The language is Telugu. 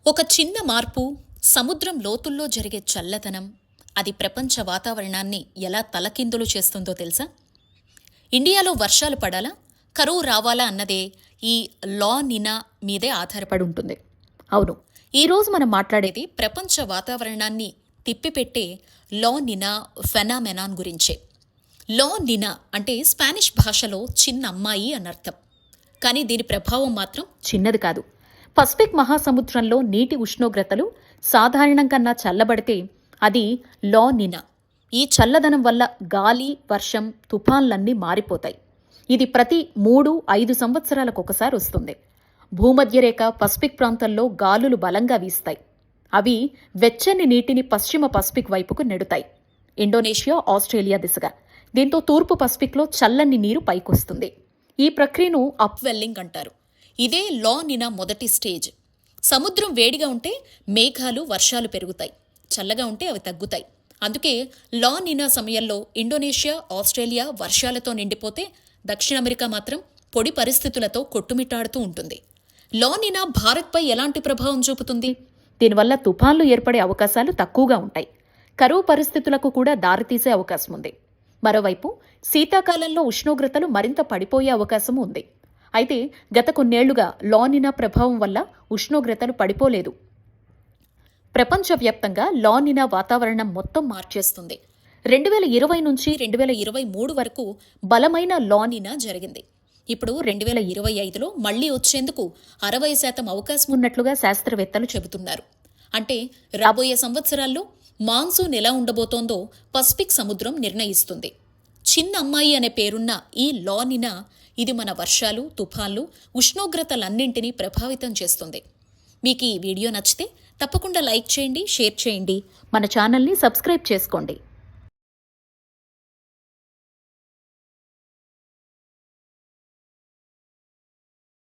ఒక చిన్న మార్పు, సముద్రం లోతుల్లో జరిగే చల్లదనం, అది ప్రపంచ వాతావరణాన్ని ఎలా తలకిందులు చేస్తుందో తెలుసా? ఇండియాలో వర్షాలు పడాలా, కరువు రావాలా అన్నదే ఈ లా నినా మీదే ఆధారపడి ఉంటుంది. అవును, ఈరోజు మనం మాట్లాడేది ప్రపంచ వాతావరణాన్ని తిప్పిపెట్టే లా నినా ఫెనామెనాన్ గురించే. లా నినా అంటే స్పానిష్ భాషలో చిన్న అమ్మాయి అనర్థం. కానీ దీని ప్రభావం మాత్రం చిన్నది కాదు. పసిఫిక్ మహాసముద్రంలో నీటి ఉష్ణోగ్రతలు సాధారణం కన్నా చల్లబడితే అది లా నినా. ఈ చల్లదనం వల్ల గాలి, వర్షం, తుఫాన్లన్నీ మారిపోతాయి. ఇది ప్రతి 3-5 సంవత్సరాలకు ఒకసారి వస్తుంది. భూమధ్యరేఖ పసిఫిక్ ప్రాంతంలో గాలులు బలంగా వీస్తాయి. అవి వెచ్చని నీటిని పశ్చిమ పసిఫిక్ వైపుకు నెడుతాయి, ఇండోనేషియా, ఆస్ట్రేలియా దిశగా. దీంతో తూర్పు పసిఫిక్లో చల్లని నీరు పైకొస్తుంది. ఈ ప్రక్రియను అప్వెల్లింగ్ అంటారు. ఇదే లా నినా మొదటి స్టేజ్. సముద్రం వేడిగా ఉంటే మేఘాలు, వర్షాలు పెరుగుతాయి. చల్లగా ఉంటే అవి తగ్గుతాయి. అందుకే లా నినా సమయంలో ఇండోనేషియా, ఆస్ట్రేలియా వర్షాలతో నిండిపోతే దక్షిణ అమెరికా మాత్రం పొడి పరిస్థితులతో కొట్టుమిట్టాడుతూ ఉంటుంది. లా నినా భారత్పై ఎలాంటి ప్రభావం చూపుతుంది? దీనివల్ల తుఫాన్లు ఏర్పడే అవకాశాలు తక్కువగా ఉంటాయి. కరువు పరిస్థితులకు కూడా దారితీసే అవకాశం ఉంది. మరోవైపు శీతాకాలంలో ఉష్ణోగ్రతలు మరింత పడిపోయే అవకాశం ఉంది. అయితే గత కొన్నేళ్లుగా లా నినా ప్రభావం వల్ల ఉష్ణోగ్రతలు పడిపోలేదు. ప్రపంచవ్యాప్తంగా లా నినా వాతావరణం మొత్తం మార్చేస్తుంది. 2020 నుంచి 2023 వరకు బలమైన లా నినా జరిగింది. ఇప్పుడు 2025లో మళ్లీ వచ్చేందుకు 60% అవకాశం ఉన్నట్లుగా శాస్త్రవేత్తలు చెబుతున్నారు. అంటే రాబోయే సంవత్సరాల్లో మాన్సూన్ ఎలా ఉండబోతోందో పసిఫిక్ సముద్రం నిర్ణయిస్తుంది. చిన్న అమ్మాయి అనే పేరున్న ఈ లా నినా ఇది మన వర్షాలు, తుఫాన్లు, ఉష్ణోగ్రతలన్నింటినీ ప్రభావితం చేస్తుంది. మీకు ఈ వీడియో నచ్చితే తప్పకుండా లైక్ చేయండి, షేర్ చేయండి, మన ఛానల్ని సబ్స్క్రైబ్ చేసుకోండి.